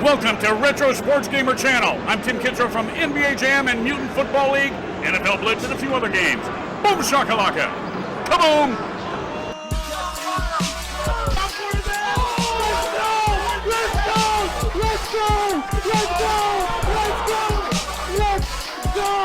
Welcome to Retro Sports Gamer Channel. I'm Tim Kitzrow from NBA Jam and Mutant Football League, NFL Blitz, and a few other games. Boom shakalaka! Kaboom! Let's go!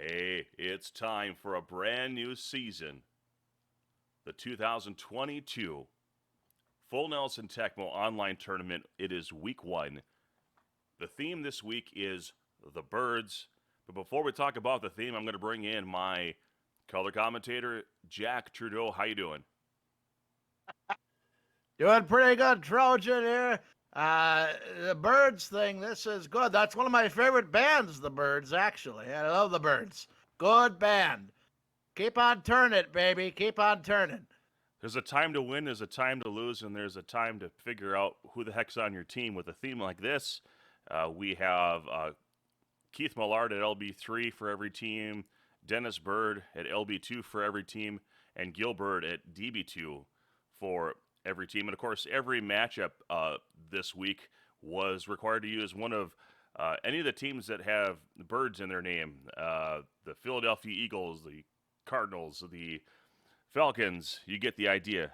Hey, it's time for a brand new season. The 2022 Full Nelson Tecmo Online Tournament. It is week one. The theme this week is the Byrds. But before we talk about the theme, I'm going to bring in my color commentator, Jack Trudeau. How you doing? Doing pretty good, Trojan here. The Byrds thing, this is good. That's one of my favorite bands, the Byrds, actually. I love the Byrds. Good band. Keep on turning it, baby. Keep on turning. There's a time to win, there's a time to lose, and there's a time to figure out who the heck's on your team. With a theme like this, we have Keith Millard at LB3 for every team, Dennis Byrd at LB2 for every team, and Gilbert at DB2 for every team. And, of course, every matchup this week was required to use one of any of the teams that have Byrds in their name. The Philadelphia Eagles, the Cardinals, the Falcons, you get the idea.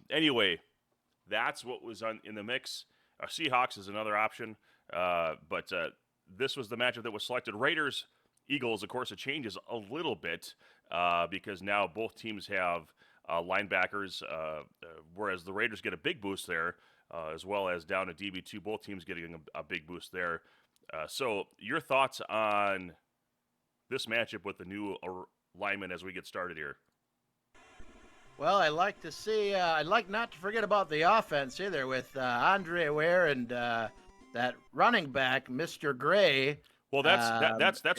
Anyway, that's what was in the mix. Seahawks is another option, but this was the matchup that was selected. Raiders, Eagles, of course, it changes a little bit because now both teams have linebackers, whereas the Raiders get a big boost there, as well as down at DB2, both teams getting a big boost there. So your thoughts on this matchup with the new lineman as we get started here. Well, I like to see. I'd like not to forget about the offense either, with Andre Ware and that running back, Mr. Gray. Well, that's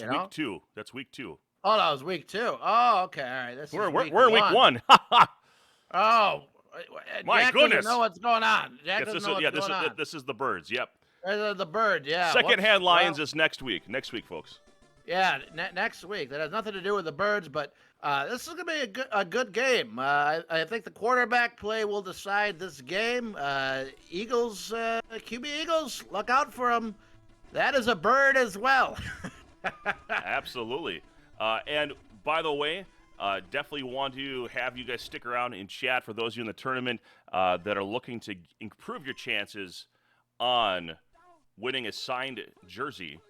you week know? 2. That's week 2. Oh, that was week 2. Oh, okay. All right. We're week in week 1. Oh, My Jack goodness. doesn't know what's going on. Jack Yes, doesn't know what's going on. this is the Byrds. Yep. The Bird, yeah. Second-hand Lions Well, is next week. Next week, folks. Yeah, next week. That has nothing to do with the Birds, but this is going to be a good game. I think the quarterback play will decide this game. Eagles, QB Eagles, look out for them. That is a Bird as well. Absolutely. And by the way, definitely want to have you guys stick around and chat for those of you in the tournament that are looking to improve your chances on winning a signed jersey.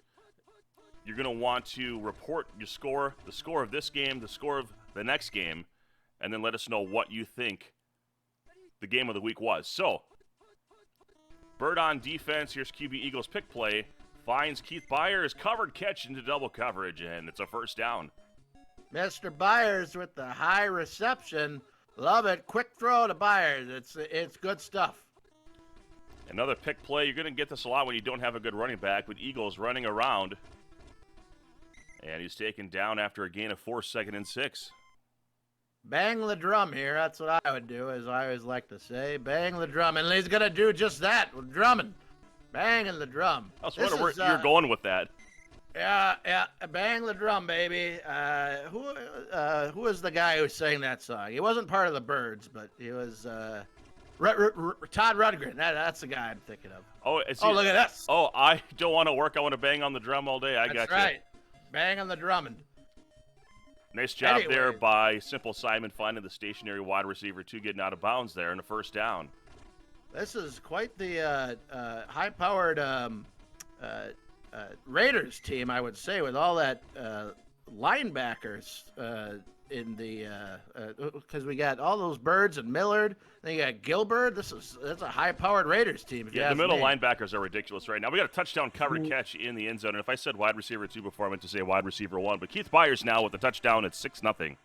You're going to want to report your score, the score of this game, the score of the next game, and then let us know what you think the game of the week was. So, Bird on defense. Here's QB Eagles pick play. Finds Keith Byers, covered catch into double coverage, and it's a first down. Mr. Byers with the high reception. Love it. Quick throw to Byers. It's good stuff. Another pick play. You're going to get this a lot when you don't have a good running back, but Eagles running around. And he's taken down after a gain of 4, 2nd and 6. Bang the drum here. That's what I would do, as I always like to say. Bang the drum. And he's going to do just that with drumming. Banging the drum. I was wondering where you're going with that. Yeah. Bang the drum, baby. Who is the guy who sang that song? He wasn't part of the Byrds, but he was Todd Rundgren. That's the guy I'm thinking of. Oh, look at this. Oh, I don't want to work. I want to bang on the drum all day. I got you. That's right. Bang on the drumming. Nice job there by Simple Simon finding the stationary wide receiver 2 getting out of bounds there in the first down. This is quite the high-powered Raiders team, I would say, with all that linebackers in the because we got all those Byrds and Millard. Then you got Gilbert. That's a high-powered Raiders team. Yeah, the middle linebackers are ridiculous right now. We got a touchdown covered catch in the end zone. And if I said wide receiver 2 before, I meant to say wide receiver 1. But Keith Byers now with the touchdown at 6-0.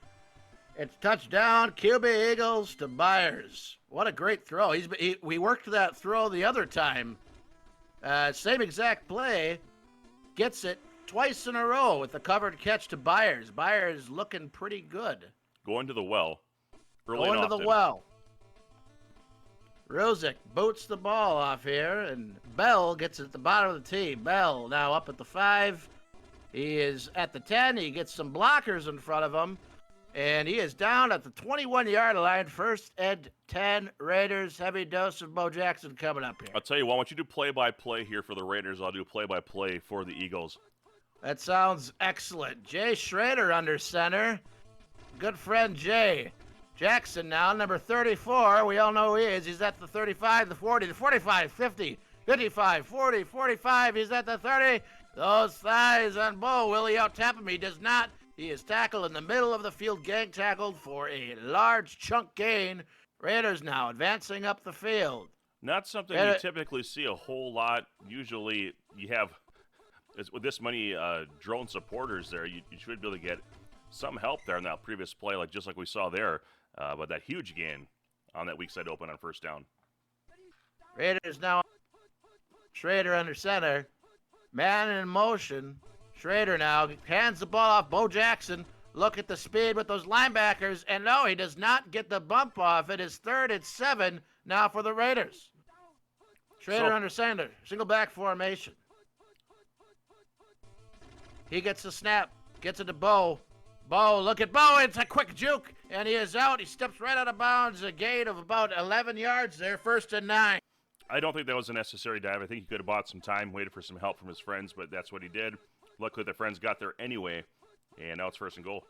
It's touchdown, QB Eagles to Byers. What a great throw. We worked that throw the other time. Same exact play. Gets it twice in a row with the covered catch to Byers. Byers looking pretty good. Going to the well. Going to the well. Rozick boots the ball off here, and Bell gets at the bottom of the tee. Bell now up at the 5. He is at the 10. He gets some blockers in front of him, and he is down at the 21-yard line. First and 10 Raiders. Heavy dose of Bo Jackson coming up here. I'll tell you what, I want you to do play-by-play here for the Raiders. I'll do play-by-play for the Eagles. That sounds excellent. Jay Schrader under center. Good friend Jay. Jackson now, number 34. We all know who he is. He's at the 35, the 40, the 45, 50, 55, 40, 45. He's at the 30. Those thighs on Bo. Will he out-tap him? He does not. He is tackled in the middle of the field, gang tackled for a large chunk gain. Raiders now advancing up the field. Not something you typically see a whole lot. Usually you have, with this many drone supporters there, you should be able to get some help there in that previous play, just like we saw there. But that huge gain on that weak side open on first down. Raiders now. Schrader under center. Man in motion. Schrader now hands the ball off. Bo Jackson. Look at the speed with those linebackers. And no, he does not get the bump off. It is 3rd and 7 now for the Raiders. Schrader under center. Single back formation. He gets the snap. Gets it to Bo. Bo, look at Bo. It's a quick juke. And he is out. He steps right out of bounds. A gain of about 11 yards there. 1st and 9. I don't think that was a necessary dive. I think he could have bought some time, waited for some help from his friends, but that's what he did. Luckily, the friends got there anyway, and now it's 1st and goal.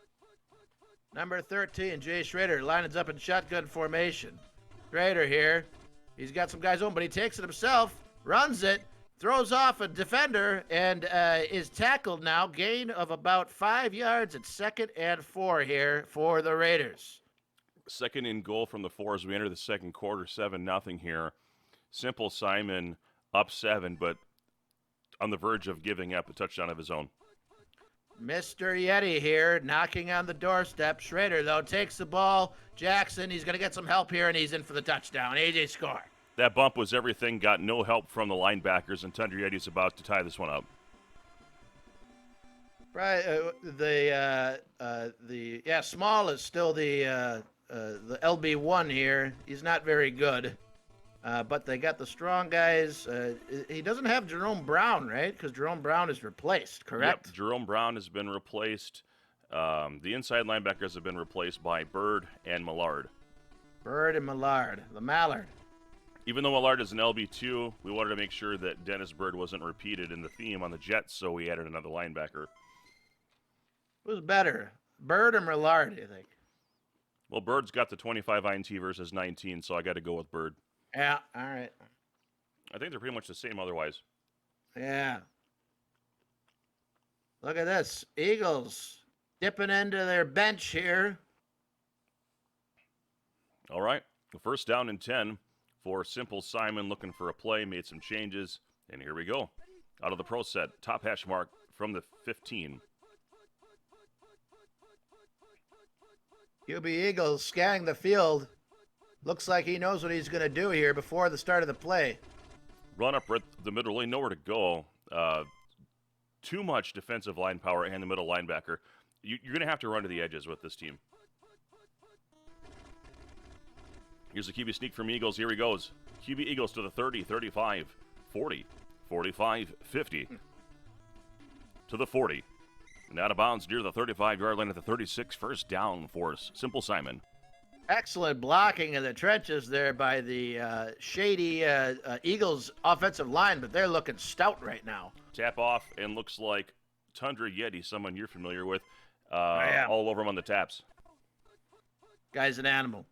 Number 13, Jay Schrader, lines up in shotgun formation. Schrader here. He's got some guys on, but he takes it himself, runs it, throws off a defender, and is tackled now. Gain of about 5 yards at 2nd and 4 here for the Raiders. 2nd and goal from the 4 as we enter the second quarter, 7-0 here. Simple Simon up 7, but on the verge of giving up a touchdown of his own. Mr. Yeti here, knocking on the doorstep. Schrader, though, takes the ball. Jackson, he's going to get some help here, and he's in for the touchdown. AJ score. That bump was everything. Got no help from the linebackers, and Tundra Yeti's about to tie this one up. Right. Small is still the LB1 here. He's not very good. But they got the strong guys. He doesn't have Jerome Brown, right? Because Jerome Brown is replaced, correct? Yep, Jerome Brown has been replaced. The inside linebackers have been replaced by Byrd and Millard. Byrd and Millard. The Mallard. Even though Millard is an LB2, we wanted to make sure that Dennis Byrd wasn't repeated in the theme on the Jets, so we added another linebacker. Who's better, Byrd or Millard, do you think? Well, Bird's got the 25 INT versus 19, so I got to go with Byrd. Yeah, all right. I think they're pretty much the same otherwise. Yeah. Look at this. Eagles dipping into their bench here. All right. The first down and 10 for Simple Simon, looking for a play, made some changes, and here we go. Out of the pro set, top hash mark from the 15. QB Eagles scanning the field. Looks like he knows what he's going to do here before the start of the play. Run up right the middle lane, nowhere to go. Too much defensive line power and the middle linebacker. You're going to have to run to the edges with this team. Here's a QB sneak from Eagles. Here he goes. QB Eagles to the 30, 35, 40, 45, 50. To the 40. And out of bounds near the 35-yard line at the 36. First down for Simple Simon. Excellent blocking in the trenches there by the shady Eagles offensive line, but they're looking stout right now. Tap off and looks like Tundra Yeti, someone you're familiar with, I am. all over him on the taps. Guy's an animal.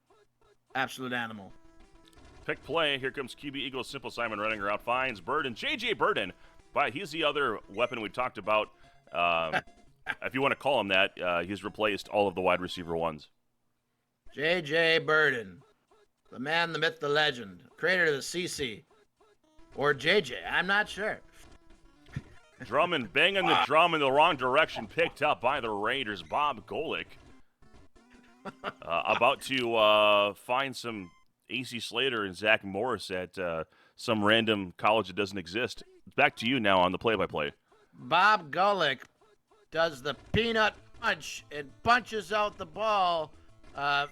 Absolute animal. Pick play. Here comes QB Eagles. Simple Simon running around. Finds Burden. J.J. Burden. But he's the other weapon we talked about. If you want to call him that, he's replaced all of the wide receiver ones. J.J. Burden. The man, the myth, the legend. Creator of the CC. Or J.J. I'm not sure. Drummond banging the drum in the wrong direction. Picked up by the Raiders. Bob Golick. About to find some AC Slater and Zach Morris at some random college that doesn't exist. Back to you now on the play-by-play. Bob Golick does the peanut punch and punches out the ball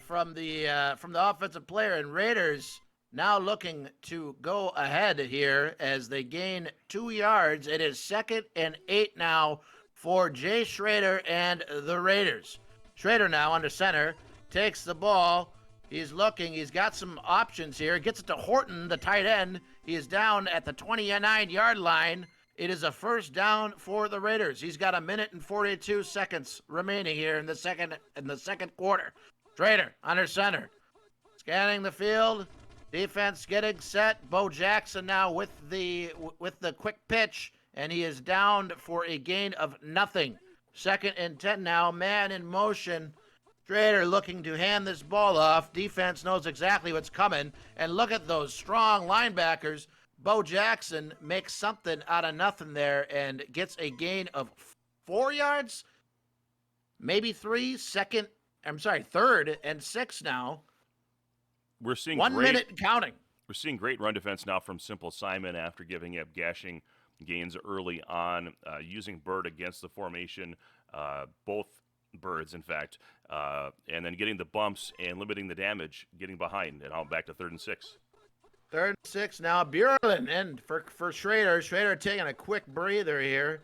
from the offensive player, and Raiders now looking to go ahead here as they gain 2 yards. It is 2nd and 8 now for Jay Schrader and the Raiders. Schrader now under center, takes the ball. He's looking. He's got some options here. Gets it to Horton, the tight end. He is down at the 29-yard line. It is a first down for the Raiders. He's got 1 minute and 42 seconds remaining here in the second quarter. Schrader under center, scanning the field. Defense getting set. Bo Jackson now with the quick pitch, and he is down for a gain of nothing. 2nd and 10 now. Man in motion. Schrader looking to hand this ball off. Defense knows exactly what's coming. And look at those strong linebackers. Bo Jackson makes something out of nothing there and gets a gain of 4 yards, maybe 3rd and 6 now. We're seeing 1 minute counting. We're seeing great run defense now from Simple Simon after giving up gashing gains early on, using Byrd against the formation, both Byrds, in fact, and then getting the bumps and limiting the damage, getting behind, and now back to 3rd and 6. 3rd and 6 now. Buerlin in for Schrader. Schrader taking a quick breather here.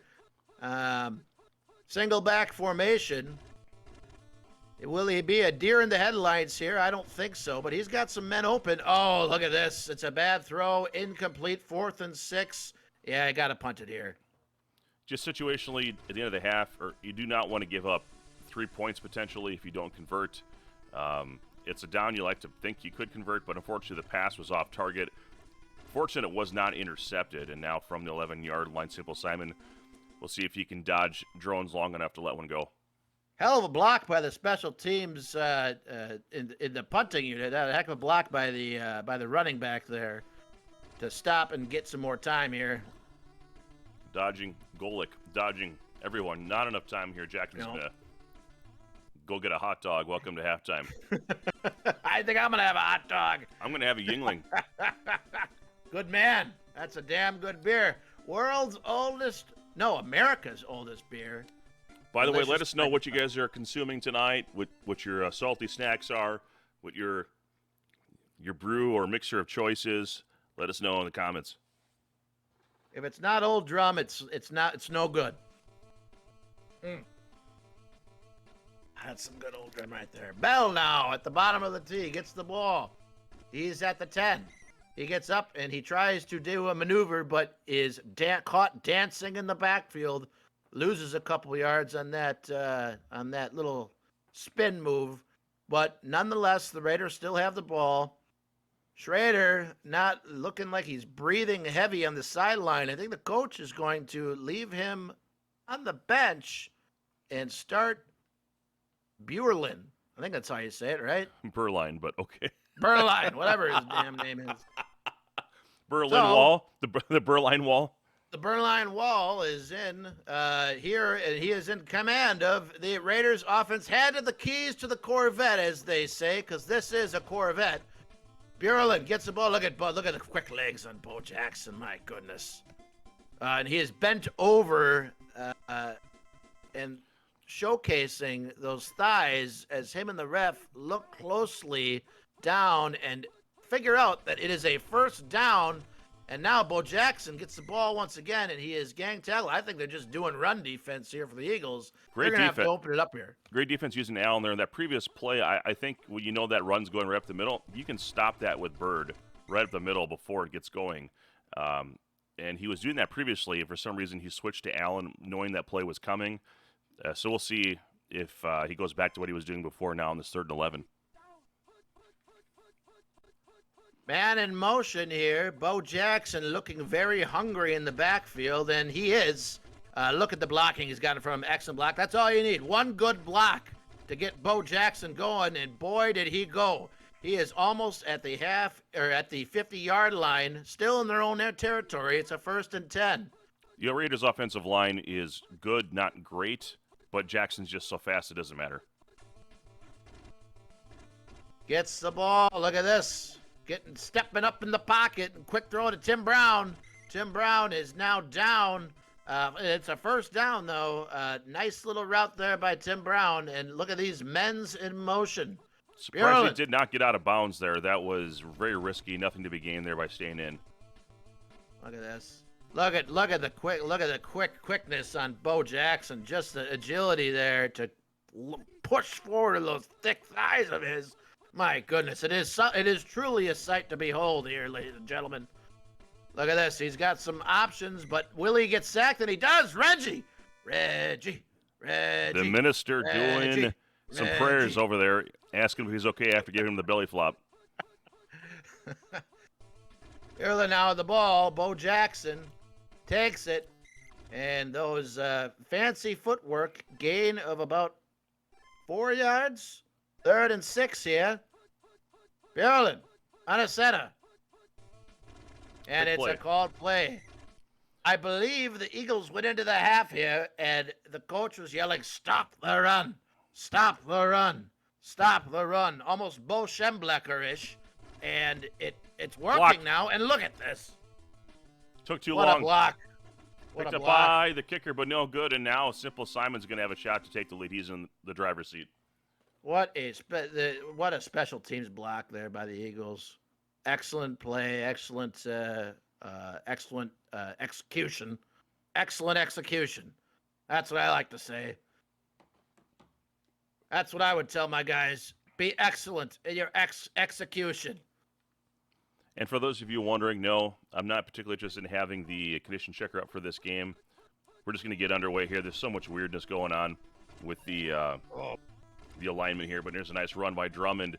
Single back formation. Will he be a deer in the headlights here? I don't think so, but he's got some men open. Oh, look at this. It's a bad throw. Incomplete. 4th and 6. Yeah, I got to punt it here. Just situationally, at the end of the half, or you do not want to give up 3 points potentially if you don't convert. It's a down you like to think you could convert, but unfortunately the pass was off target. Fortunate it was not intercepted, and now from the 11-yard line, Simple Simon, we'll see if he can dodge drones long enough to let one go. Hell of a block by the special teams in the punting unit. A heck of a block by the running back there to stop and get some more time here. Dodging Golick, dodging Everyone, not enough time here. Jackson's No. going to go get a hot dog. Welcome to halftime. I think I'm going to have a hot dog. I'm going to have a Yingling. Good man. That's a damn good beer. America's oldest beer. By the way, let Delicious us know what you guys are consuming tonight, what your salty snacks are, what your brew or mixer of choice is. Let us know in the comments. If it's not Old Drum, it's no good. That's some good Old Drum right there. Bell now at the bottom of the tee gets the ball. He's at the 10. He gets up and he tries to do a maneuver, but is caught dancing in the backfield. Loses a couple yards on that little spin move, but nonetheless, the Raiders still have the ball. Schrader not looking like he's breathing heavy on the sideline. I think the coach is going to leave him on the bench and start Buerlin. I think that's how you say it, right? Burline, but okay. Burline, whatever his damn name is. Wall, the Burline Wall. The Burnline Wall is in here, and he is in command of the Raiders offense. Handed the keys to the Corvette, as they say, because this is a Corvette. Buerlin gets the ball. Look at the quick legs on Bo Jackson. My goodness. And he is bent over and showcasing those thighs as him and the ref look closely down and figure out that it is a first down. And now Bo Jackson gets the ball once again, and he is gang tackled. I think they're just doing run defense here for the Eagles. Great they're going to defense. have to open it up here. Great defense using Allen there. In that previous play, I think when you know that run's going right up the middle, you can stop that with Byrd right up the middle before it gets going. And he was doing that previously. For some reason, he switched to Allen knowing that play was coming. So we'll see if he goes back to what he was doing before now in this 3rd and 11. Man in motion here. Bo Jackson looking very hungry in the backfield, and he is. Look at the blocking he's got in front of him. Excellent block. That's all you need. One good block to get Bo Jackson going, and boy, did he go. He is almost at the 50-yard line, still in their own territory. It's a 1st and 10. The Raiders' offensive line is good, not great, but Jackson's just so fast it doesn't matter. Gets the ball. Look at this. Stepping up in the pocket and quick throw to Tim Brown. Tim Brown is now down. It's a 1st down, though. Nice little route there by Tim Brown. And look at these men's in motion. Surprised he did not get out of bounds there. That was very risky. Nothing to be gained there by staying in. Look at this. Look at the quickness on Bo Jackson. Just the agility there to push forward those thick thighs of his. My goodness, it is truly a sight to behold here, ladies and gentlemen. Look at this. He's got some options, but will he get sacked? And he does. Reggie. The minister doing some prayers over there, asking if he's okay after giving him the belly flop. Early now with the ball. Bo Jackson takes it, and those fancy footwork, gain of about 4 yards. 3rd and 6 here. Buerlin on a center. And it's a called play. I believe the Eagles went into the half here, and the coach was yelling, "Stop the run! Stop the run! Stop the run!" Almost Bo Schemblecher-ish. And it's working now. And look at this. Took too long. What a block. Picked up by the kicker, but no good. And now Simple Simon's going to have a shot to take the lead. He's in the driver's seat. What a special teams block there by the Eagles. Excellent play, excellent execution. Excellent execution. That's what I like to say. That's what I would tell my guys. Be excellent in your execution. And for those of you wondering, no, I'm not particularly interested in having the condition checker up for this game. We're just going to get underway here. There's so much weirdness going on with the alignment here, but there's a nice run by Drummond.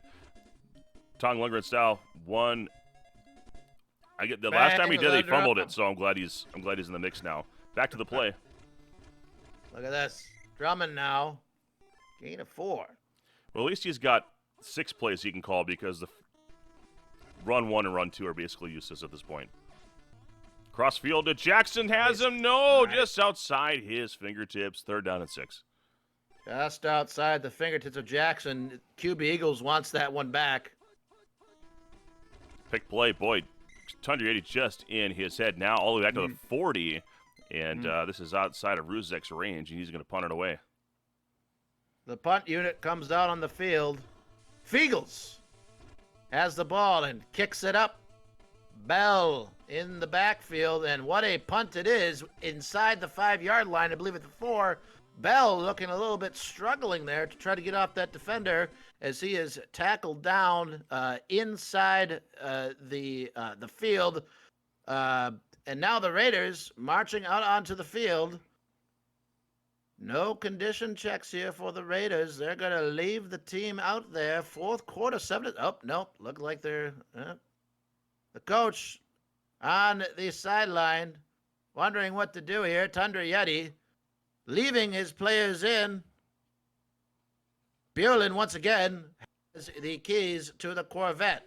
Tong Lundgren style. Last time he did, he fumbled it, so I'm glad he's in the mix now. Back to the play. Look at this. Drummond now. Gain of 4. Well, at least he's got 6 plays he can call because the run 1 and run 2 are basically useless at this point. Crossfield to Jackson, has him. No, just outside his fingertips. 3rd down and 6. Just outside the fingertips of Jackson. QB Eagles wants that one back. Pick play, boy. Tundra just in his head now, all the way back to the 40. And this is outside of Ruzek's range, and he's going to punt it away. The punt unit comes out on the field. Fiegels has the ball and kicks it up. Bell in the backfield, and what a punt it is inside the 5-yard line, I believe at the 4. Bell looking a little bit struggling there to try to get off that defender as he is tackled down inside the field. And now the Raiders marching out onto the field. No condition checks here for the Raiders. They're going to leave the team out there. 4th quarter, 7. Oh, nope. Look like they're... the coach on the sideline wondering what to do here. Tundra Yeti leaving his players in. Buellin once again has the keys to the Corvette.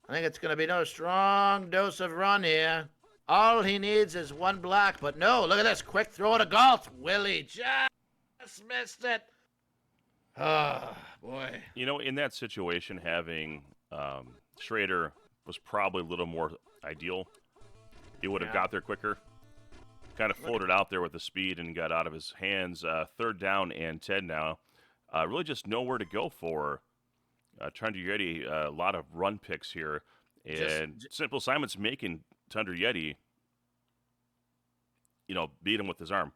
I think it's going to be no strong dose of run here. All he needs is one block, but no, look at this. Quick throw to Galt. Willie just missed it. Oh, boy. You know, in that situation, having Schrader was probably a little more ideal. He would have got there quicker. Kind of floated out there with the speed and got out of his hands. 3rd down and 10 now. Really just nowhere to go for. Tundra Yeti, a lot of run picks here. And Simple Simon's making Tundra Yeti, beat him with his arm.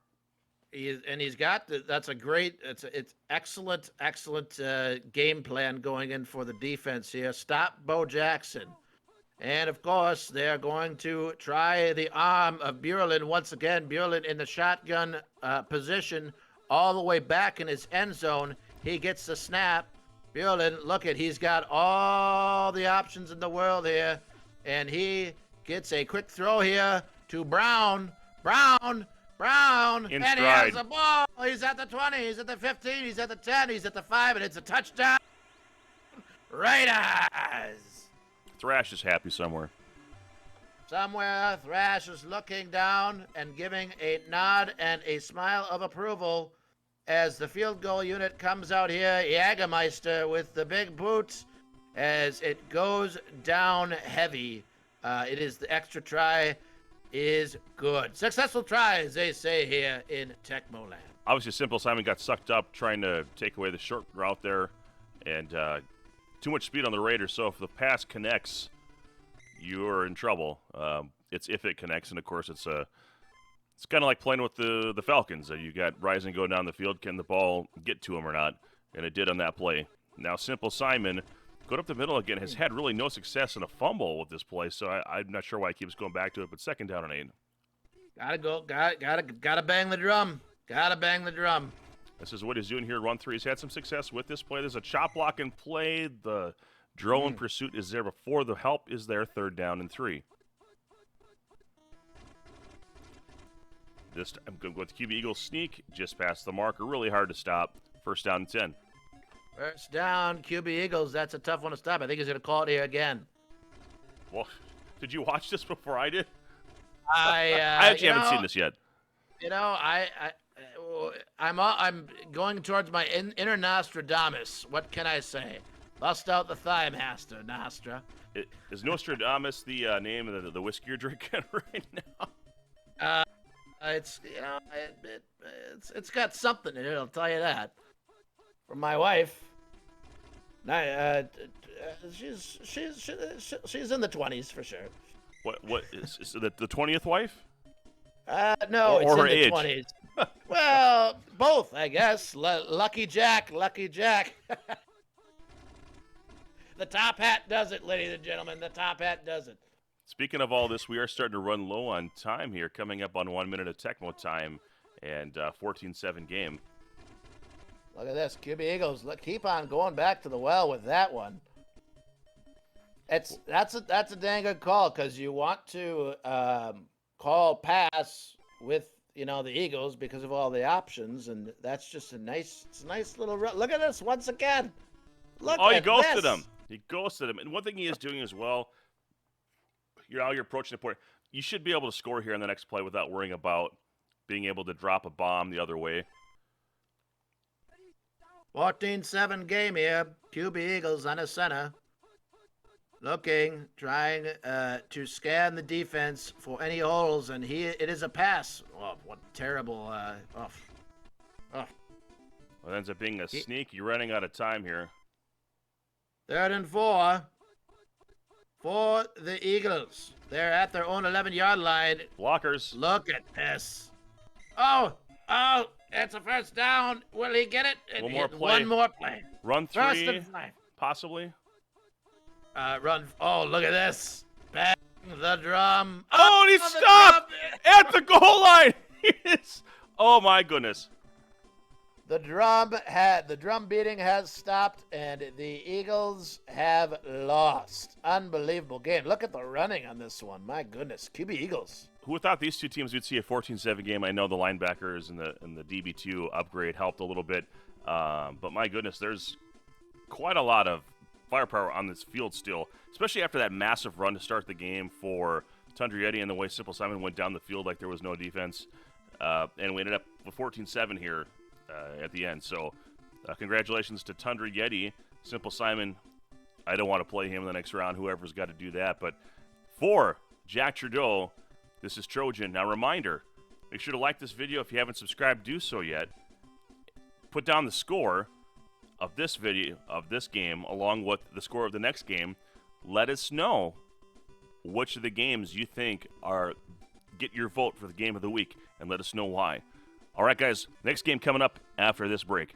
He's got that's a great, it's excellent game plan going in for the defense here. Stop Bo Jackson. And, of course, they're going to try the arm of Buellin once again. Buellin in the shotgun position all the way back in his end zone. He gets the snap. Buellin, he's got all the options in the world here. And he gets a quick throw here to Brown. And he has the ball. He's at the 20. He's at the 15. He's at the 10. He's at the 5. And it's a touchdown. Raiders. Thrash is happy somewhere. Thrash is looking down and giving a nod and a smile of approval as the field goal unit comes out here. Jägermeister with the big boots as it goes down heavy. It is the extra try is good. Successful try, as they say here in Tecmo land. Obviously, Simple Simon got sucked up trying to take away the short route there, and too much speed on the Raiders, so if the pass connects, you're in trouble. It's if it connects, and of course it's kind of like playing with the Falcons. You got Rising going down the field. Can the ball get to him or not? And it did on that play. Now Simple Simon going up the middle again has had really no success in a fumble with this play, so I'm not sure why he keeps going back to it, but 2nd down and 8. Gotta bang the drum. This is what he's doing here, run 3. He's had some success with this play. There's a chop block in play. The drone pursuit is there before the help is there. 3rd down and 3. This time, I'm going to go with the QB Eagles sneak. Just past the marker. Really hard to stop. 1st down and 10. First down, QB Eagles. That's a tough one to stop. I think he's going to call it here again. Well, did you watch this before I did? I actually haven't seen this yet. I'm going towards my inner Nostradamus. What can I say? Bust out the thigh, Master Nostra. Is Nostradamus the name of the whiskey you're drinking right now? It's it's got something in it. I'll tell you that. From my wife. She's in the 20s for sure. What is that the 20th wife? No, it's or in the age. 20s. Well, both, I guess. Lucky Jack. The top hat does it, ladies and gentlemen. The top hat does it. Speaking of all this, we are starting to run low on time here, coming up on 1 minute of Tecmo time and 14-7 game. Look at this. QB Eagles, keep on going back to the well with that one. That's a dang good call because you want to call pass with the Eagles because of all the options, and that's just a nice little look at this once again. He ghosted him. He ghosted him, and one thing he is doing as well. You're approaching the point. you should be able to score here in the next play without worrying about being able to drop a bomb the other way. 14-7 game here. QB Eagles on a center. Looking, trying to scan the defense for any holes, and it is a pass. Oh, what terrible. Well, it ends up being a sneak. You're running out of time here. 3rd and 4 for the Eagles. They're at their own 11-yard line. Blockers. Look at this. Oh, it's a first down. Will he get it? One more play. One more play. Run 3, First and 5. possibly. Run. Oh, look at this. Bang the drum. Oh, and he stopped at the goal line. Oh, my goodness. The drum beating has stopped, and the Eagles have lost. Unbelievable game. Look at the running on this one. My goodness. QB Eagles. Who thought these two teams would see a 14-7 game? I know the linebackers and the DB2 upgrade helped a little bit, but my goodness, there's quite a lot of firepower on this field still, especially after that massive run to start the game for Tundra Yeti and the way Simple Simon went down the field like there was no defense, and we ended up with 14-7 here at the end. So congratulations to Tundra Yeti. Simple Simon, I don't want to play him in the next round, whoever's got to do that, but for Jack Trudeau, this is Trojan. Now, reminder, make sure to like this video. If you haven't subscribed, do so yet. Put down the score of this video, of this game, along with the score of the next game. Let us know which of the games you think get your vote for the game of the week, and let us know why. All right, guys, next game coming up after this break.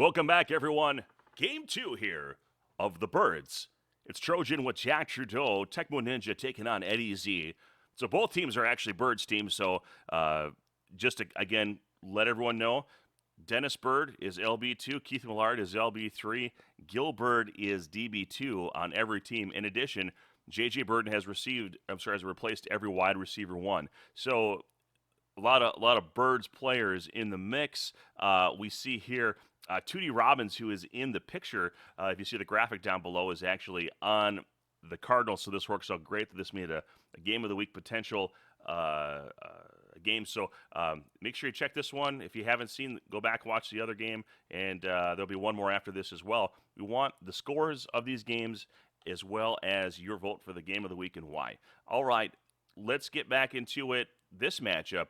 Welcome back, everyone. Game 2 here of the Byrds. It's Trojan with Jack Trudeau, Tecmo Ninja taking on Eddie Z. So both teams are actually Byrds teams, so just to, again, let everyone know, Dennis Byrd is LB2, Keith Millard is LB3, Gil Byrd is DB2 on every team. In addition, JJ Burton has replaced every wide receiver one. So a lot of Byrds players in the mix. We see here Tootie Robbins, who is in the picture, if you see the graphic down below, is actually on the Cardinals, so this works out great. This made a game of the week potential game. So make sure you check this one. If you haven't seen, go back, watch the other game, and there'll be one more after this as well. We want the scores of these games as well as your vote for the game of the week and why. All right, let's get back into it. This matchup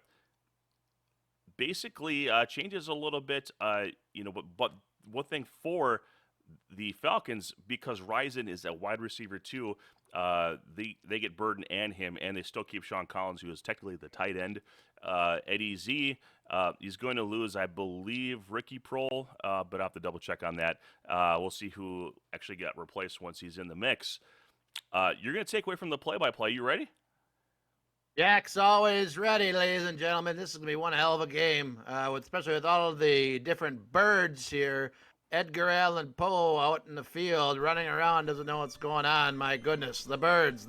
basically changes a little bit, but one thing for the Falcons, because Ryzen is a wide receiver too, they get Burden and him, and they still keep Sean Collins, who is technically the tight end. Eddie Z, he's going to lose, I believe, Ricky Prohl, but I'll have to double check on that. We'll see who actually got replaced once he's in the mix. You're going to take away from the play-by-play. You ready? Jack's always ready, ladies and gentlemen. This is going to be one hell of a game, especially with all of the different birds here. Edgar Allan Poe out in the field, running around, doesn't know what's going on. My goodness, the birds.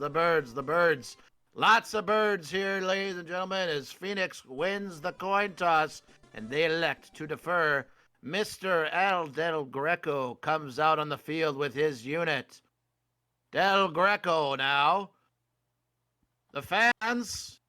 Lots of birds here, ladies and gentlemen, as Phoenix wins the coin toss, and they elect to defer. Mr. Al Del Greco comes out on the field with his unit. Del Greco now. The fans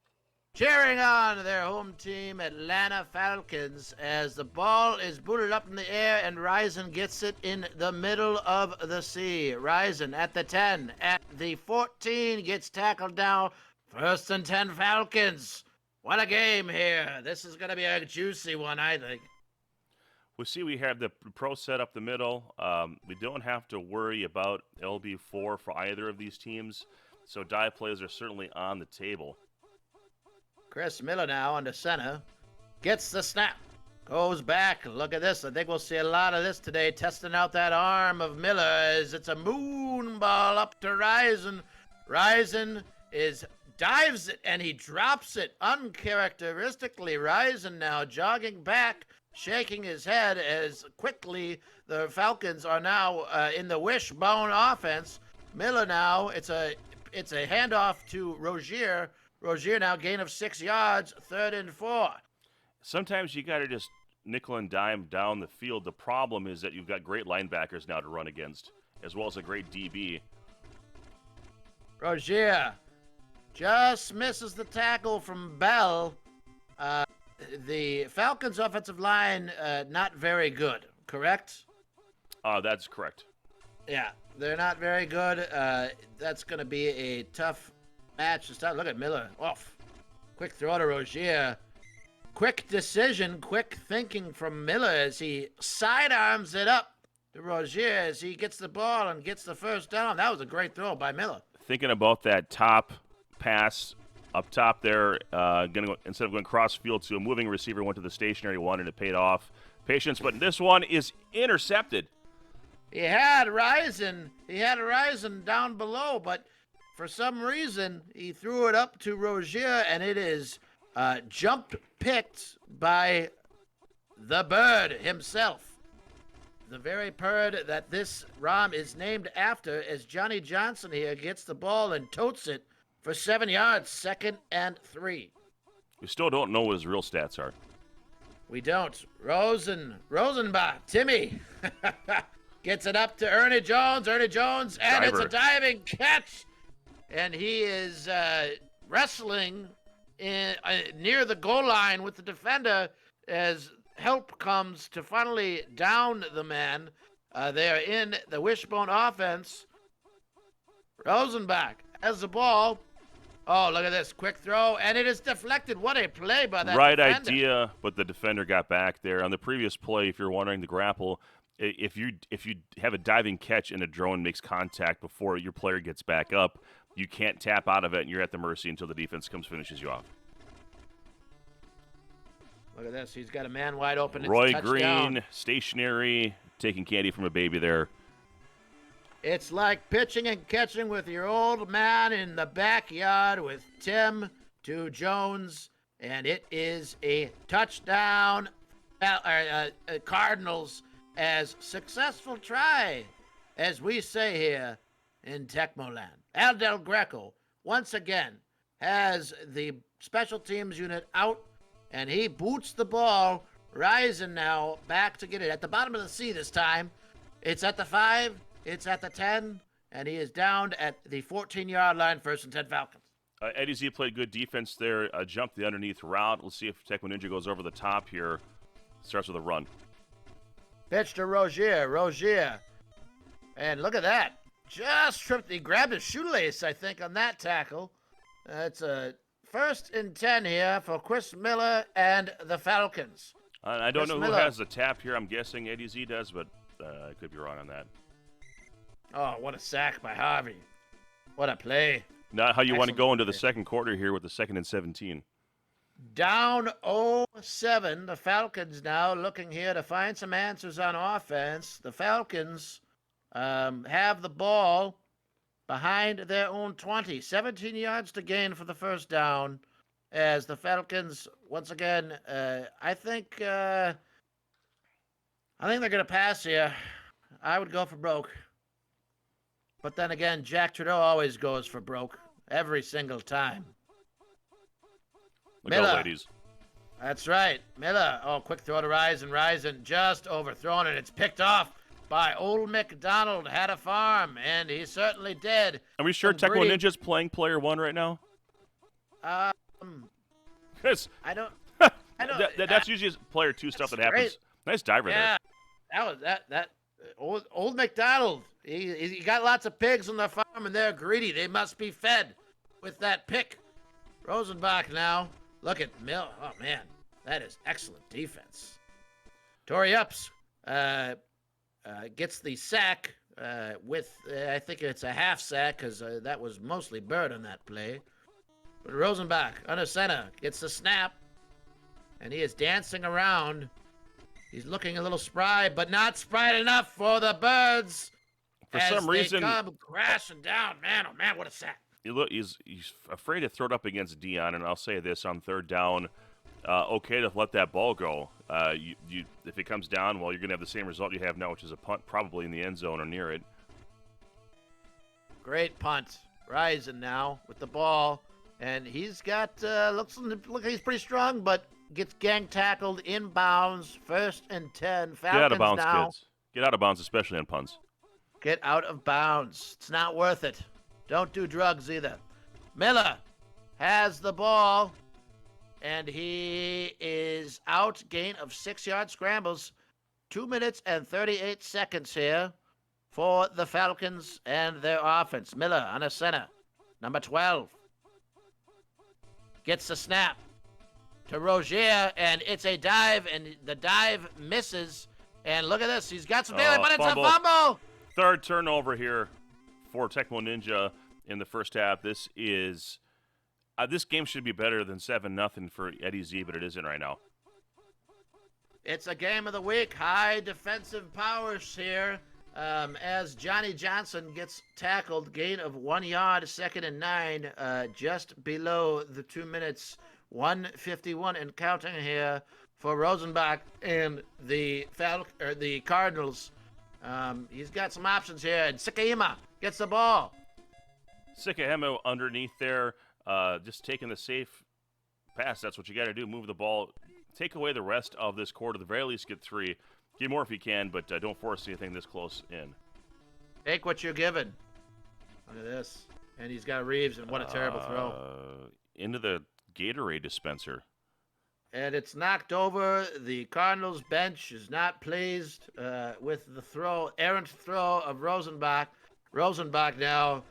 cheering on their home team, Atlanta Falcons, as the ball is booted up in the air and Ryzen gets it in the middle of the sea. Ryzen at the 10, at the 14, gets tackled down. 1st and 10 Falcons. What a game here. This is going to be a juicy one, I think. We see we have the pro set up the middle. We don't have to worry about LB4 for either of these teams, so dive plays are certainly on the table. Chris Miller now under center. Gets the snap. Goes back. Look at this. I think we'll see a lot of this today. Testing out that arm of Miller as it's a moon ball up to Ryzen. Ryzen dives it and he drops it uncharacteristically. Ryzen now jogging back, shaking his head as quickly the Falcons are now in the wishbone offense. Miller now, it's a handoff to Rozier. Rozier now gain of 6 yards, 3rd and 4. Sometimes you got to just nickel and dime down the field. The problem is that you've got great linebackers now to run against, as well as a great DB. Rozier just misses the tackle from Bell. The Falcons' offensive line, not very good, correct? That's correct. Yeah, they're not very good. That's going to be a tough match to start. Look at Miller. Off. Quick throw to Rozier. Quick decision, quick thinking from Miller as he sidearms it up to Rozier as he gets the ball and gets the first down. That was a great throw by Miller. Thinking about that top pass up top there, instead of going cross field to a moving receiver, went to the stationary one, and it paid off. Patience, but this one is intercepted. He had Ryzen down below, but for some reason he threw it up to Rozier, and it is jump picked by the bird himself. The very bird that this ROM is named after, as Johnny Johnson here gets the ball and totes it for 7 yards, 2nd and 3. We still don't know what his real stats are. We don't. Rosenbach, Timmy gets it up to Ernie Jones, and Diver. It's a diving catch. And he is wrestling near the goal line with the defender as help comes to finally down the man. They are in the wishbone offense. Rosenbach has the ball. Oh, look at this. Quick throw, and it is deflected. What a play by that Right defender. idea, but the defender got back there. On the previous play, if you're wondering, the grapple, if you have a diving catch and a drone makes contact before your player gets back up, you can't tap out of it, and you're at the mercy until the defense finishes you off. Look at this. He's got a man wide open. It's a Roy touchdown. Green, stationary, taking candy from a baby there. It's like pitching and catching with your old man in the backyard with Tim to Jones, and it is a touchdown. Cardinals, as successful try, as we say here in Tecmo land. Al Del Greco, once again, has the special teams unit out, and he boots the ball. Ryzen now back to get it at the bottom of the sea this time. It's at the 5. It's at the 10. and he is down at the 14-yard line, 1st and 10 Falcons. Eddie Z played good defense there, jumped the underneath route. Let's see if Tecmo Ninja goes over the top here. Starts with a run. Pitch to Rozier. And look at that. Just tripped. He grabbed his shoelace, I think, on that tackle. It's a 1st and 10 here for Chris Miller and the Falcons. I don't know who has the tap here. I'm guessing Eddie Z does, but I could be wrong on that. Oh, what a sack by Harvey. What a play. Not how you want to go into the play. second quarter here with the 2nd and 17. Down 0-7. The Falcons now looking here to find some answers on offense. The Falcons have the ball behind their own 20. 17 yards to gain for the first down. As the Falcons, once again, I think they're going to pass here. I would go for broke. But then again, Jack Trudeau always goes for broke every single time. Look out, ladies. That's right. Miller. Oh, quick throw to Risen. Just overthrown it. It's picked off by Old McDonald. Had a farm, and he certainly did. Are we sure Tecmo Ninja's playing player 1 right now? Yes. I don't. That's usually player 2 stuff that happens. Great. Nice diver there. That was that. Old McDonald. He got lots of pigs on the farm, and they're greedy. They must be fed with that pick. Rosenbach now. Look at Mill. Oh, man. That is excellent defense. Torrey Ups gets the sack with, I think it's a half sack because that was mostly Bird on that play. But Rosenbach, under center, gets the snap, and he is dancing around. He's looking a little spry, but not spry enough for the Birds. For some reason, they come crashing down. Man, oh man, what a sack! He's afraid to throw it up against Dion, and I'll say this on 3rd down. Okay to let that ball go. If it comes down, well, you're going to have the same result you have now, which is a punt, probably in the end zone or near it. Great punt, Risen now with the ball, and he's got looks like he's pretty strong, but gets gang tackled inbounds. 1st and 10. Falcons Get out of bounds, now. kids. Get out of bounds, especially on punts. Get out of bounds. It's not worth it. Don't do drugs either. Miller has the ball, and he is out. Gain of 6-yard scrambles. 2 minutes and 38 seconds here for the Falcons and their offense. Miller on a center. Number 12. Gets the snap to Rozier, and it's a dive, and the dive misses. And look at this. He's got some daily, but it's fumble. a fumble. 3rd turnover here for Tecmo Ninja in the first half. This is this game should be better than 7-0 for Eddie Z, but it isn't right now. It's a game of the week. High defensive powers here as Johnny Johnson gets tackled. Gain of 1 yard, 2nd and 9, just below the 2 minutes. 1:51 and counting here for Rosenbach and the Cardinals. He's got some options here, and Sikahima gets the ball. Sikahima underneath there, just taking the safe pass. That's what you got to do. Move the ball. Take away the rest of this quarter. At the very least, get 3. Get more if you can, but don't force anything this close in. Take what you're given. Look at this. And he's got Reeves, and what a terrible throw. Into the Gatorade dispenser. And it's knocked over. The Cardinals bench is not pleased with the errant throw of Rosenbach. Rosenbach now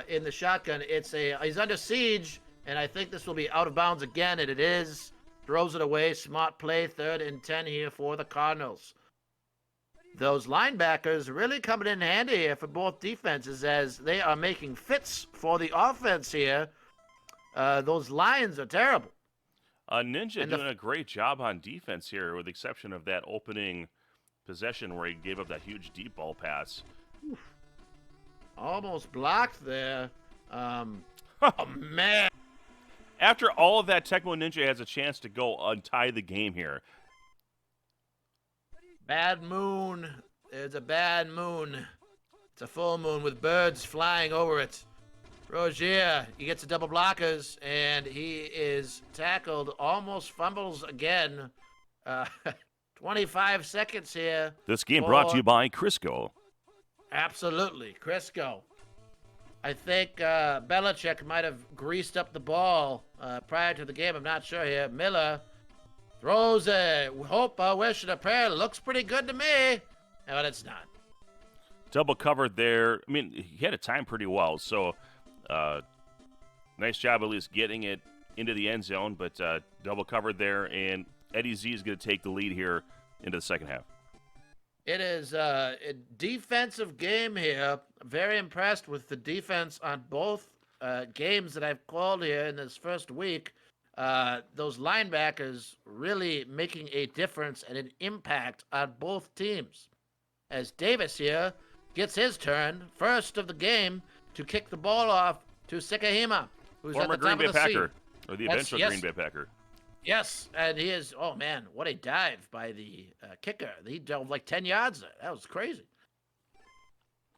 in the shotgun. He's under siege, and I think this will be out of bounds again, and it is. Throws it away. Smart play. 3rd and 10 here for the Cardinals. Those linebackers really coming in handy here for both defenses as they are making fits for the offense here. Those lines are terrible. Ninja doing a great job on defense here, with the exception of that opening possession where he gave up that huge deep ball pass. Almost blocked there. Oh, man. After all of that, Tecmo Ninja has a chance to go untie the game here. Bad moon. There's a bad moon. It's a full moon with birds flying over it. Rozier, he gets a double blockers, and he is tackled, almost fumbles again. 25 seconds here. This game brought to you by Crisco. Absolutely, Crisco. I think Belichick might have greased up the ball prior to the game. I'm not sure here. Miller throws a hope, a wish, and a prayer. Looks pretty good to me, but it's not. Double covered there. I mean, he had it timed pretty well, so nice job at least getting it into the end zone, but double covered there, and Eddie Z is going to take the lead here into the second half. It is a defensive game here. Very impressed with the defense on both games that I've called here in this first week. Those linebackers really making a difference and an impact on both teams. As Davis here gets his turn, first of the game, to kick the ball off to Sikahima, who's Former at the top Green of Bay the Packer, scene. or the eventual Green Bay Packer. Yes, and he is, oh man, what a dive by the kicker. He dove like 10 yards there. That was crazy.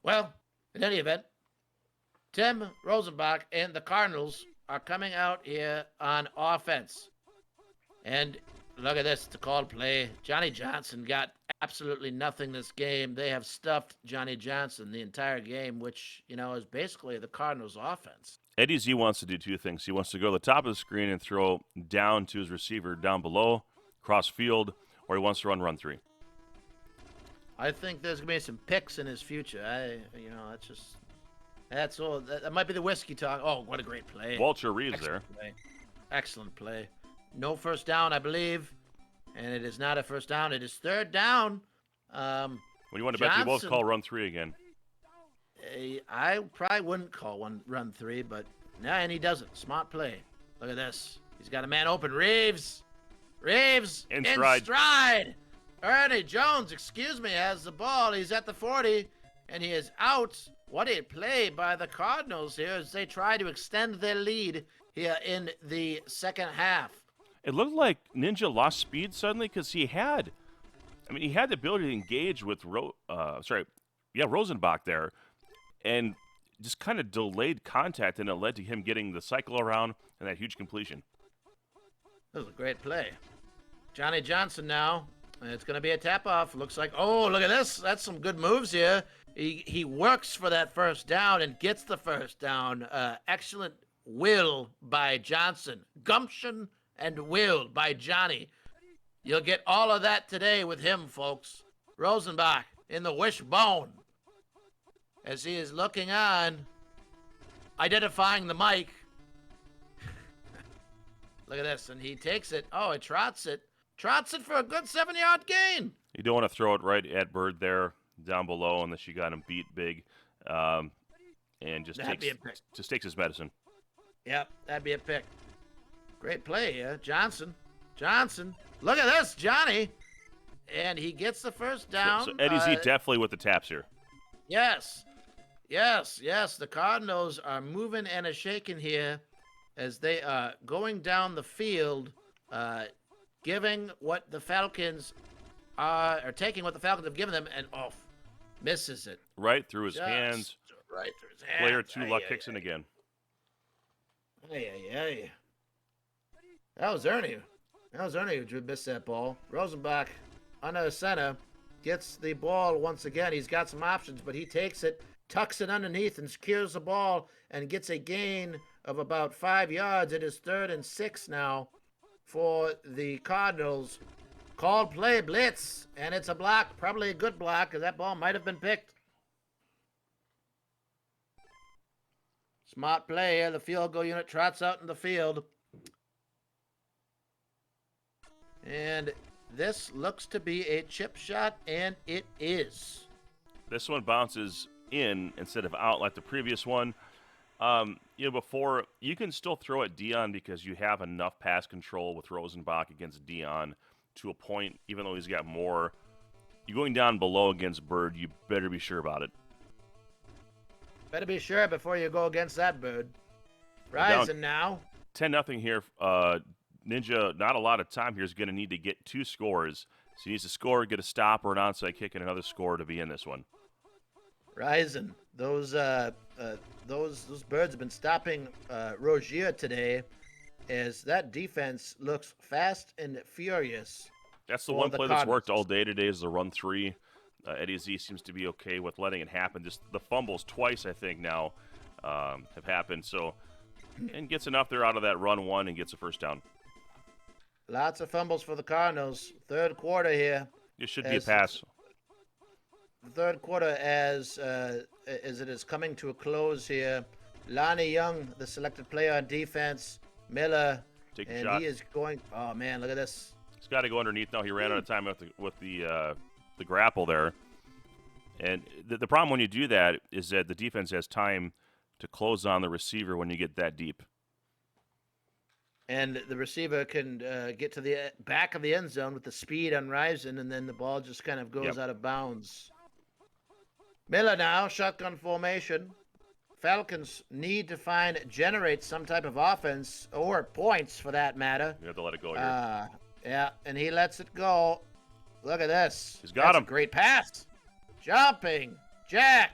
Well, in any event, Tim Rosenbach and the Cardinals are coming out here on offense. And look at this, it's a called play. Johnny Johnson got absolutely nothing this game. They have stuffed Johnny Johnson the entire game, which, is basically the Cardinals' offense. Eddie Z wants to do two things. He wants to go to the top of the screen and throw down to his receiver down below, cross field, or he wants to run three. I think there's going to be some picks in his future. That's all. That might be the whiskey talk. Oh, what a great play. Walter Reeves there. Play. Excellent play. No first down, I believe. And it is not a first down. It is third down. When you want to bet, you both call run three again. I probably wouldn't call one run three, but and he doesn't. Smart play. Look at this. He's got a man open. Reeves in stride. Ernie Jones, has the ball. He's at the 40, and he is out. What a play by the Cardinals here as they try to extend their lead here in the second half. It looked like Ninja lost speed suddenly because he had the ability to engage with Rosenbach there, and just kind of delayed contact, and it led to him getting the cycle around and that huge completion. That was a great play. Johnny Johnson now. It's going to be a tap-off. Looks like, oh, look at this. That's some good moves here. He works for that first down and gets the first down. Excellent will by Johnson. Gumption and will by Johnny. You'll get all of that today with him, folks. Rosenbach in the wishbone as he is looking on, identifying the mic. Look at this, and he takes it. Oh, he trots it. Trots it for a good 7-yard gain. You don't want to throw it right at Bird there, down below, unless you got him beat big, and just takes his medicine. Yep, that'd be a pick. Great play here, Johnson. Look at this, Johnny, and he gets the first down. So Eddie Z definitely with the taps here. Yes. The Cardinals are moving and a shaking here as they are going down the field, giving what the Falcons are taking what the Falcons have given them, and misses it. Right through his hands. Right through his hands. Player 2 luck kicks in again. Hey. That was Ernie who missed that ball. Rosenbach under center gets the ball once again. He's got some options, but he takes it, tucks it underneath, and secures the ball and gets a gain of about 5 yards. It is 3rd and 6 now for the Cardinals. Called play, blitz, and it's a block, probably a good block, because that ball might have been picked. Smart play here. The field goal unit trots out in the field. And this looks to be a chip shot, and it is. This one bounces in instead of out like the previous one. Before, you can still throw at Dion because you have enough pass control with Rosenbach against Dion to a point, even though he's got more. You're going down below against Bird, you better be sure about it. Better be sure before you go against that Bird. Rising now. 10-0 here. Ninja, not a lot of time here, is going to need to get 2 scores. So he needs to score, get a stop, or an onside kick, and another score to be in this one. Rising. Those Birds have been stopping Rozier today, as that defense looks fast and furious. That's the one play that's worked all day today is the run 3. Eddie Z seems to be okay with letting it happen. Just the fumbles twice, I think, now have happened. So, and gets enough there out of that run one and gets a first down. Lots of fumbles for the Cardinals. Third quarter here. It should be a pass. The third quarter as it is coming to a close here. Lonnie Young, the selected player on defense. Miller, Take a and shot. he is going. Oh man, look at this. He's got to go underneath now. He ran out of time with the grapple there. And the problem when you do that is that the defense has time to close on the receiver when you get that deep. And the receiver can get to the back of the end zone with the speed on Risen, and then the ball just kind of goes out of bounds. Miller now, shotgun formation. Falcons need to generate some type of offense, or points for that matter. You have to let it go here. Yeah, and he lets it go. Look at this. He's got him. A great pass. Jumping jack.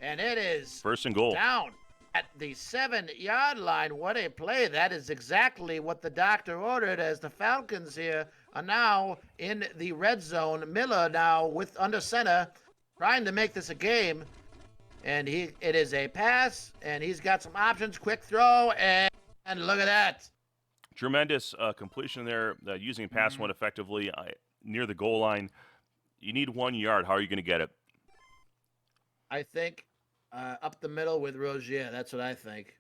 And it is First and goal. down at the 7-yard line. What a play. That is exactly what the doctor ordered, as the Falcons here are now in the red zone. Miller now with under center, trying to make this a game. And it is a pass, and he's got some options. Quick throw, and look at that. Tremendous completion there, using pass one effectively near the goal line. You need 1 yard. How are you going to get it? I think up the middle with Rozier. That's what I think.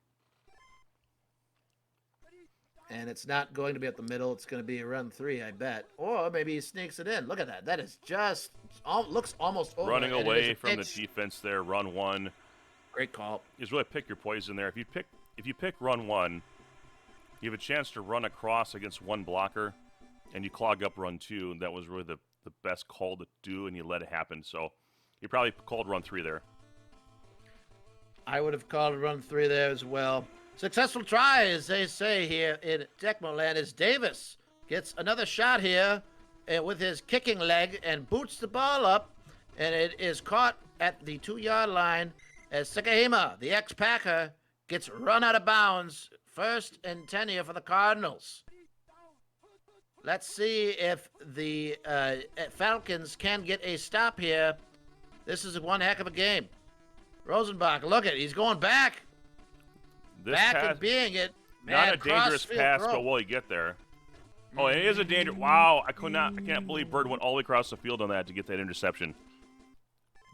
And it's not going to be up the middle. It's going to be a run 3, I bet. Or maybe he sneaks it in. Look at that. That is just looks almost over. Running away from the defense there, run one. Great call. You just really pick your poison there. If you pick run one, you have a chance to run across against one blocker, and you clog up run two. And that was really the best call to do, and you let it happen. So you probably called run 3 there. I would have called run 3 there as well. Successful try, as they say here in Tecmo land, as Davis gets another shot here with his kicking leg and boots the ball up, and it is caught at the 2-yard line as Sakahima, the ex-Packer, gets run out of bounds. 1st and 10 here for the Cardinals. Let's see if the Falcons can get a stop here. This is one heck of a game. Rosenbach, look at it. He's going back. This back pass, and being it. Man, not a dangerous pass, throw. but will he get there? Oh, it is a danger. Wow, I can't believe Bird went all the way across the field on that to get that interception.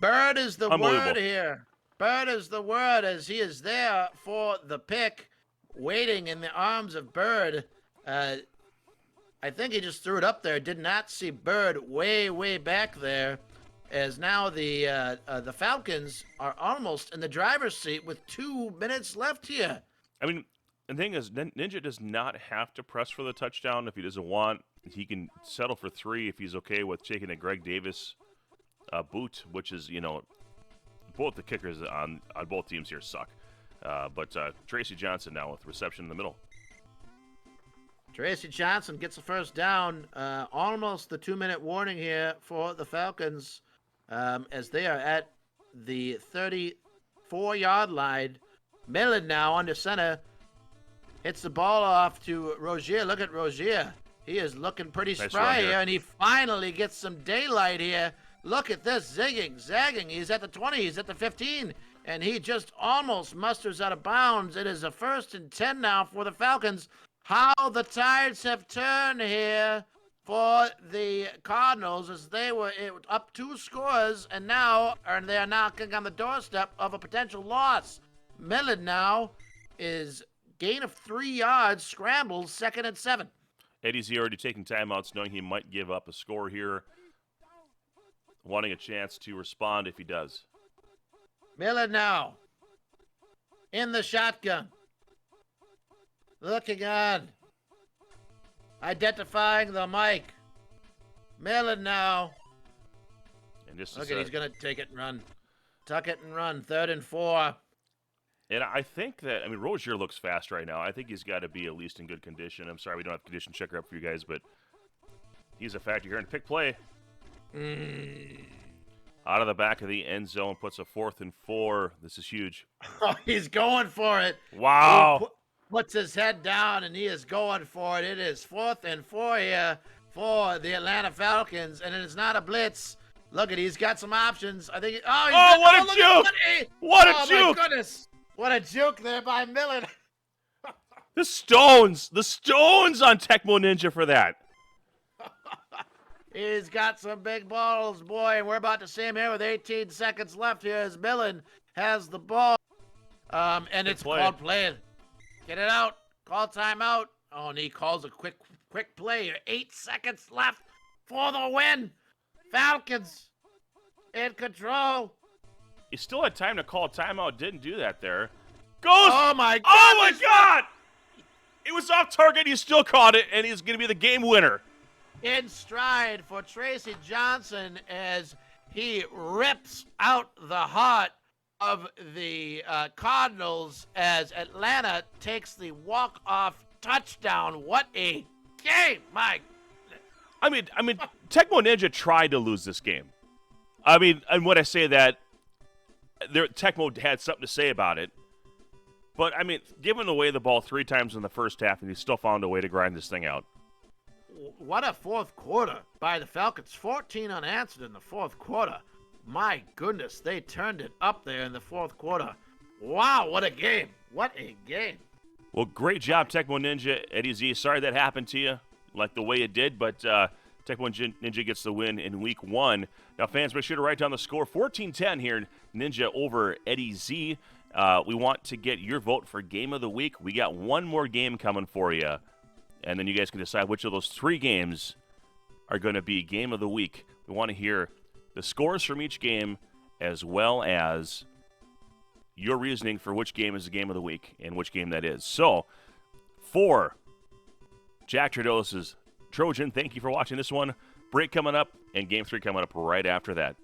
Bird is the word here. Bird is the word, as he is there for the pick, waiting in the arms of Bird. I think he just threw it up there. Did not see Bird way, way back there, as now the Falcons are almost in the driver's seat with 2 minutes left here. I mean, the thing is, Ninja does not have to press for the touchdown if he doesn't want. He can settle for 3 if he's okay with taking a Greg Davis boot, which is, both the kickers on both teams here suck. But Tracy Johnson now with reception in the middle. Tracy Johnson gets the first down. Almost the 2-minute warning here for the Falcons, as they are at the 34-yard line. Miller now under center. Hits the ball off to Rozier. Look at Rozier. He is looking pretty spry here, and he finally gets some daylight here. Look at this, zigging, zagging. He's at the 20, he's at the 15, and he just almost musters out of bounds. It is a 1st and 10 now for the Falcons. How the tides have turned here for the Cardinals, as they were up 2 scores, and they are knocking on the doorstep of a potential loss. Miller now is gain of 3 yards, scrambles, 2nd and 7. Eddie's already taking timeouts, knowing he might give up a score here, wanting a chance to respond if he does. Miller now in the shotgun. Looking on. Identifying the mic. Miller now. And this Look is at, he's going to take it and run. Tuck it and run. 3rd and 4. And I think that, Rozier looks fast right now. I think he's got to be at least in good condition. I'm sorry we don't have condition checker up for you guys, but he's a factor here. And pick play. Out of the back of the end zone, puts a 4th and 4. This is huge. Oh, he's going for it. Wow. He puts his head down, and he is going for it. It is 4th and 4 here for the Atlanta Falcons, and it is not a blitz. Look at, he's got some options. I think. What a juke! What a juke! My goodness! What a juke there by Millen. The stones on Tecmo Ninja for that. He's got some big balls, boy, and we're about to see him here with 18 seconds left here as Millen has the ball. And it's called play. Get it out. Call timeout. Oh, and he calls a quick play here. 8 seconds left for the win. Falcons in control. He still had time to call timeout. Didn't do that there. Oh, my God. Oh, my God. It was off target. He still caught it, and he's going to be the game winner. In stride for Tracy Johnson as he rips out the heart of the Cardinals as Atlanta takes the walk-off touchdown. What a game, Mike. I mean, Tecmo Ninja tried to lose this game. I mean, and when I say that, Tecmo had something to say about it. But, I mean, giving away the ball 3 times in the first half, and he still found a way to grind this thing out. What a fourth quarter by the Falcons. 14 unanswered in the fourth quarter. My goodness, they turned it up there in the fourth quarter. Wow, what a game. What a game. Well, great job, Tecmo Ninja. Eddie Z, sorry that happened to you, like the way it did, but Tecmo Ninja gets the win in week 1. Now, fans, make sure to write down the score. 14-10 here, Ninja over Eddie Z. We want to get your vote for Game of the Week. We got one more game coming for you, and then you guys can decide which of those 3 games are going to be Game of the Week. We want to hear the scores from each game as well as your reasoning for which game is the Game of the Week and which game that is. So, for Jack Tradolis' Trojan, thank you for watching this one. Break coming up, and Game 3 coming up right after that.